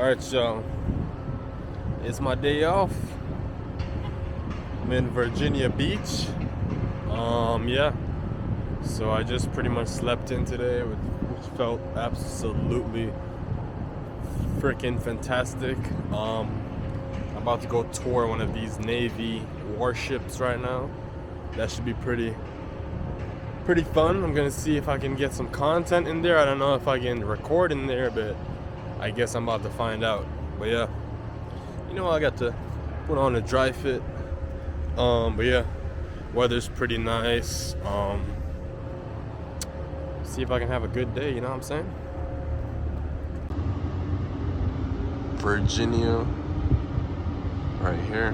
Alright, so it's my day off. I'm in Virginia Beach. Yeah. So I just pretty much slept in today, which felt absolutely freaking fantastic. I'm about to go tour one of these Navy warships right now. That should be pretty fun. I'm gonna see if I can get some content in there. I don't know if I can record in there, but I guess I'm about to find out. But yeah, I got to put on a dry fit. But yeah, weather's pretty nice. See if I can have a good day, you know what I'm saying? Virginia, right here.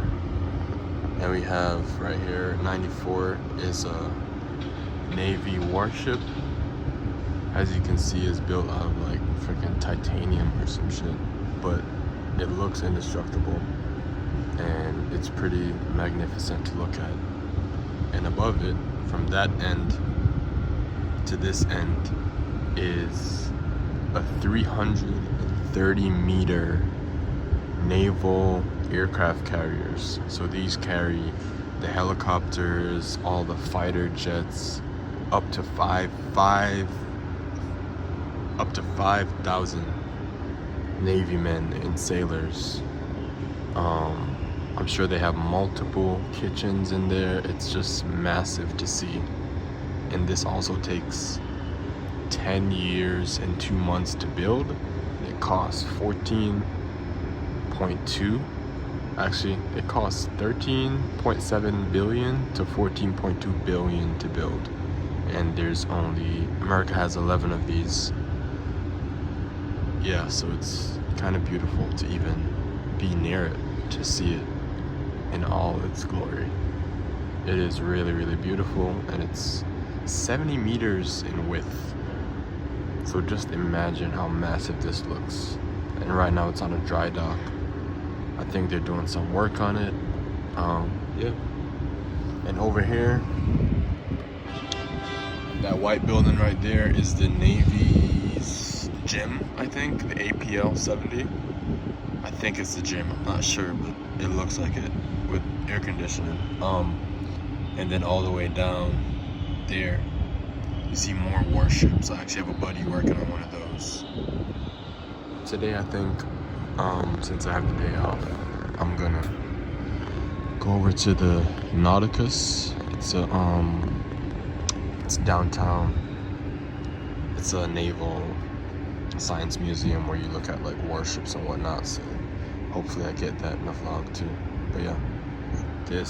And we have right here, 94 is a Navy warship. As you can see, it's built out of like freaking titanium or some shit. But it looks indestructible. And it's pretty magnificent to look at. And above it, from that end to this end, is a 330-meter naval aircraft carriers. So these carry the helicopters, all the fighter jets, up to 5,000 Navy men and sailors. I'm sure they have multiple kitchens in there. It's just massive to see. And this also takes 10 years and 2 months to build. It costs 14.2. Actually, it costs 13.7 billion to 14.2 billion to build. And America has 11 of these. Yeah, so it's kind of beautiful to even be near it, to see it in all its glory. It is really, really beautiful, and it's 70 meters in width. So just imagine how massive this looks. And right now it's on a dry dock. I think they're doing some work on it. Yeah. And over here, that white building right there is the Navy's gym, I think, the APL 70. I think it's the gym, I'm not sure, but it looks like it with air conditioning. And then all the way down there, you see more warships. I actually have a buddy working on one of those. Today, I think, since I have the day off, I'm gonna go over to the Nauticus. It's downtown. It's a naval science museum where you look at like warships and whatnot. So hopefully I get that in the vlog too. But yeah,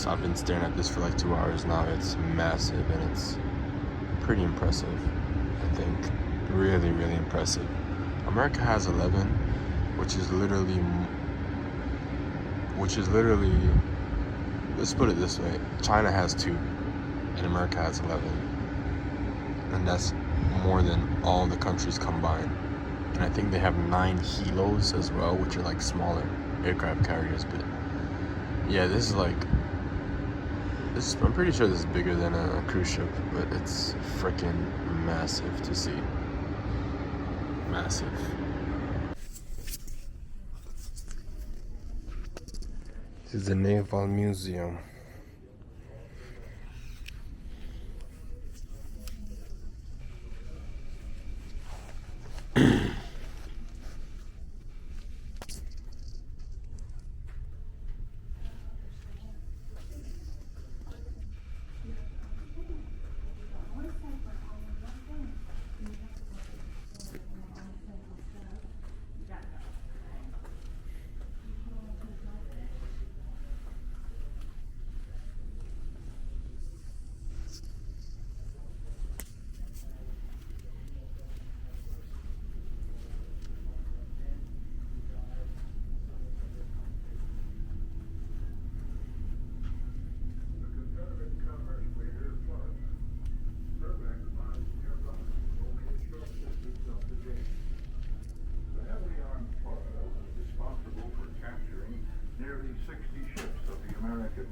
I've been staring at this for like 2 hours now. It's massive and it's pretty impressive. I think really, really impressive. America has 11, which is literally, let's put it this way, China has 2 and America has 11, and that's more than all the countries combined. And I think they have 9 helos as well, which are like smaller aircraft carriers. But yeah, I'm pretty sure this is bigger than a cruise ship, but it's freaking massive to see. Massive. This is the Naval Museum.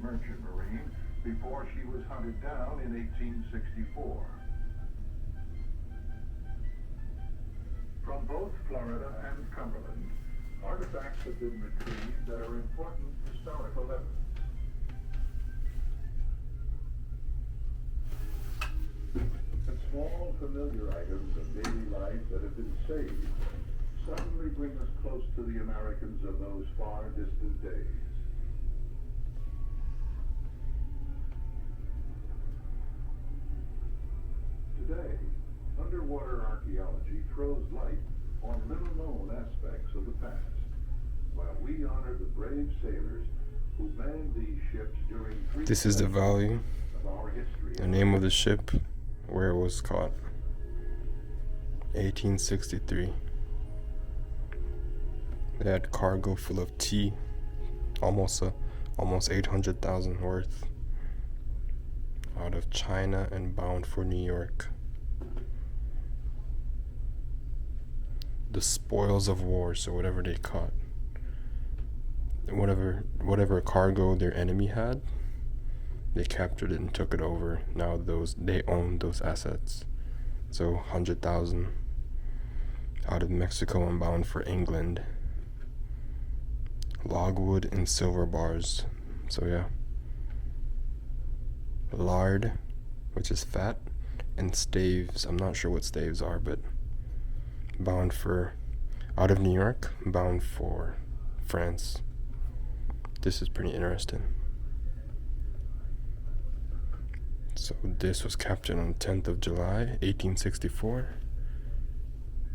Merchant Marine before she was hunted down in 1864. From both Florida and Cumberland, artifacts have been retrieved that are important historical evidence. And small, familiar items of daily life that have been saved suddenly bring us close to the Americans of those far distant days. Today, underwater archaeology throws light on little-known aspects of the past, while we honor the brave sailors who manned these ships during This is the valley, of our history. the name of the ship, where it was caught. 1863. They had cargo full of tea, almost 800,000 worth, out of China and bound for New York. The spoils of war, so whatever they caught, whatever cargo their enemy had, they captured it and took it over. Now they own those assets. So 100,000 out of Mexico and bound for England. Logwood and silver bars. So yeah. Lard, which is fat, and staves. I'm not sure what staves are, but bound for out of New York, bound for France. This is pretty interesting. So this was captured on 10th of July, 1864.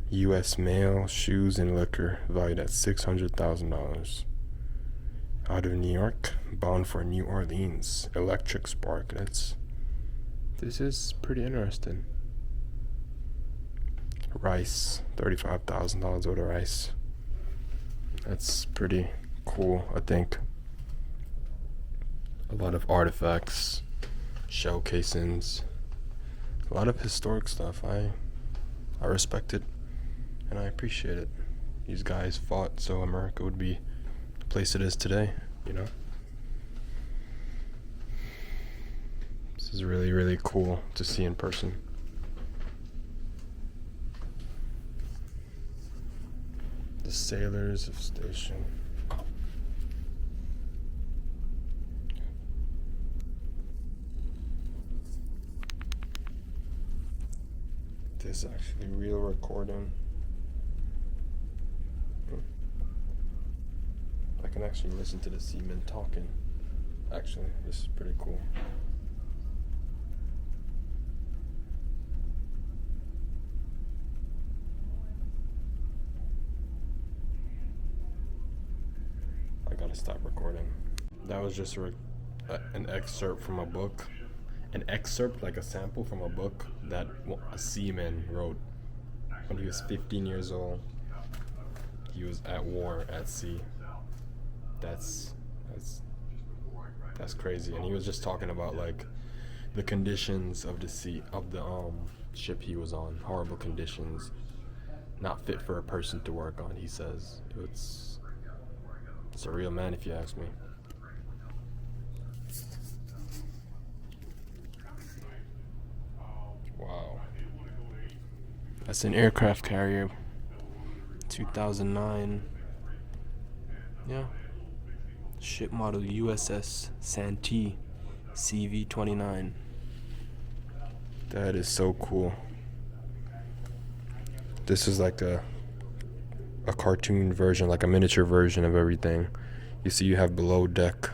U.S. mail, shoes, and liquor valued at $600,000. Out of New York, bound for New Orleans. Electric spark. This is pretty interesting. Rice, $35,000 worth of rice. That's pretty cool, I think. A lot of artifacts, shell casings, a lot of historic stuff. I respect it and I appreciate it. These guys fought so America would be the place it is today, you know? This is really, really cool to see in person. The sailors of station. This is actually real recording. I can actually listen to the seamen talking. Actually, this is pretty cool. I gotta stop recording. That was just an excerpt from a book. An excerpt, like a sample from a book that a seaman wrote when he was 15 years old. He was at war at sea. That's crazy. And he was just talking about like the conditions of the sea, of the ship he was on. Horrible conditions, not fit for a person to work on. He says it's a real man, if you ask me. Wow. That's an aircraft carrier. 2009. Yeah. Ship model USS Santee CV-29. That is so cool. This is like a cartoon version, like a miniature version of everything. You see, you have below deck.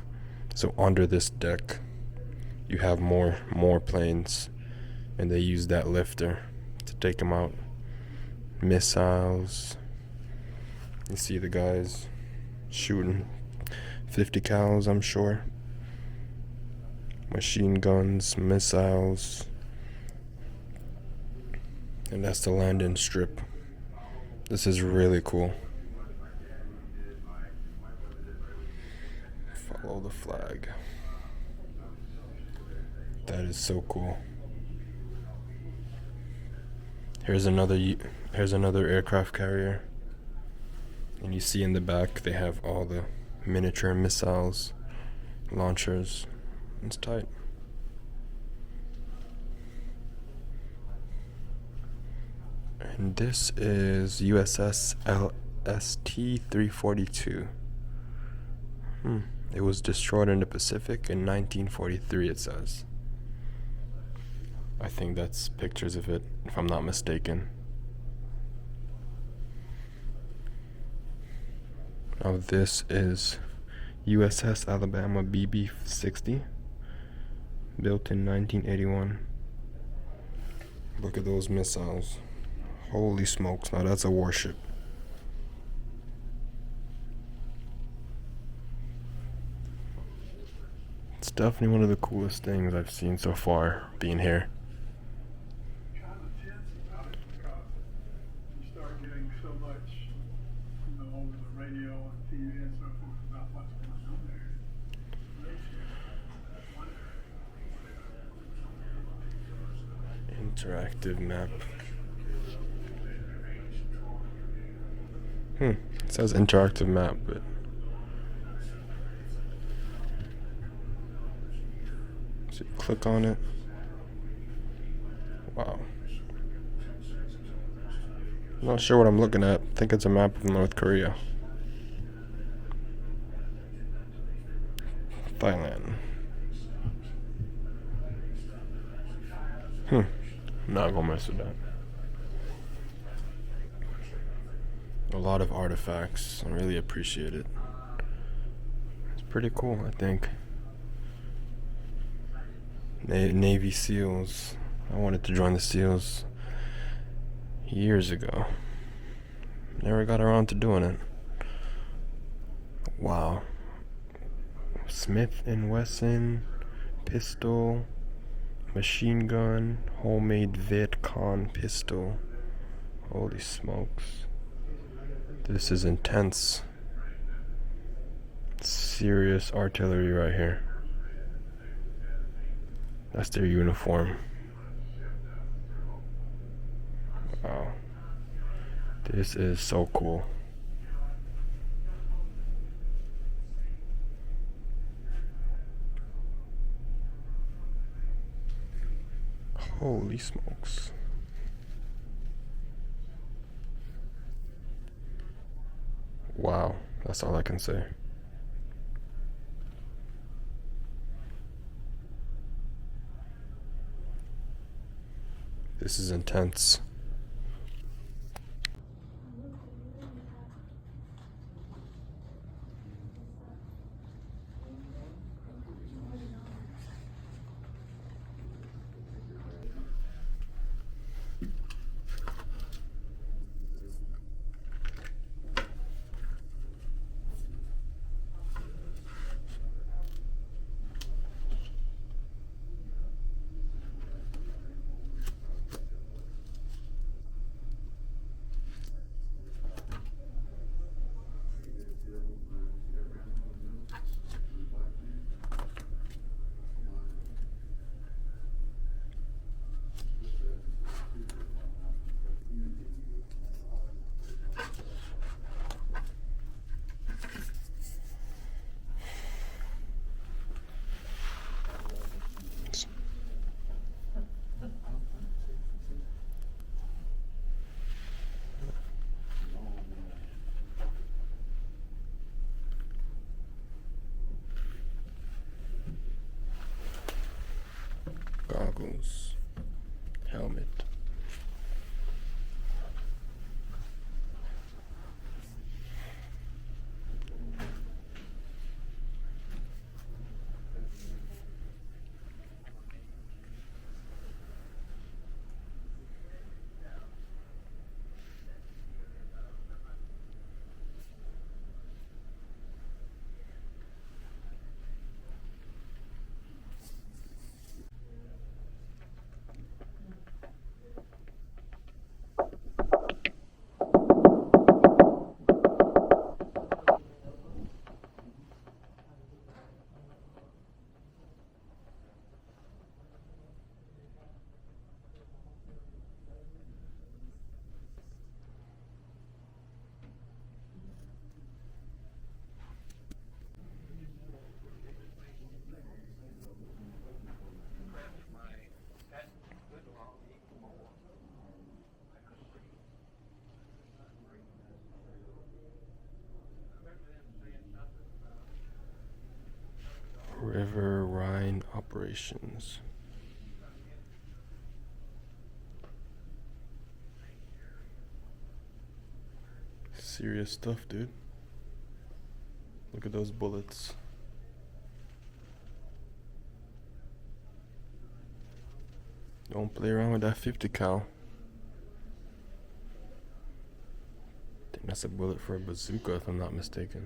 So under this deck, you have more planes, and they use that lifter to take them out. Missiles. You see the guys shooting 50 cals, I'm sure. Machine guns, missiles. And that's the landing strip. This is really cool. Follow the flag. That is so cool. Here's another aircraft carrier. And you see in the back they have all the miniature missiles, launchers. It's tight. And this is USS ST-342. It was destroyed in the Pacific in 1943, it says. I think that's pictures of it, if I'm not mistaken. Now this is USS Alabama BB-60, built in 1981. Look at those missiles. Holy smokes, now that's a warship. It's definitely one of the coolest things I've seen so far being here. Kind of tense about it because you start getting so much, over the radio and TV and so forth about what's going on there. Interactive map. It says interactive map, but so you click on it. Wow. I'm not sure what I'm looking at. I think it's a map of North Korea. Thailand. Not gonna mess with that. A lot of artifacts. I really appreciate it. It's pretty cool, I think. Navy SEALs. I wanted to join the SEALs years ago. Never got around to doing it. Wow. Smith & Wesson pistol, machine gun, homemade VidCon pistol. Holy smokes. This is intense. Serious artillery right here. That's their uniform. Wow. This is so cool. Holy smokes. Wow, that's all I can say. This is intense. Goggles, helmet. River Rhine operations. Serious stuff, dude. Look at those bullets. Don't play around with that 50 cal. I think that's a bullet for a bazooka if I'm not mistaken.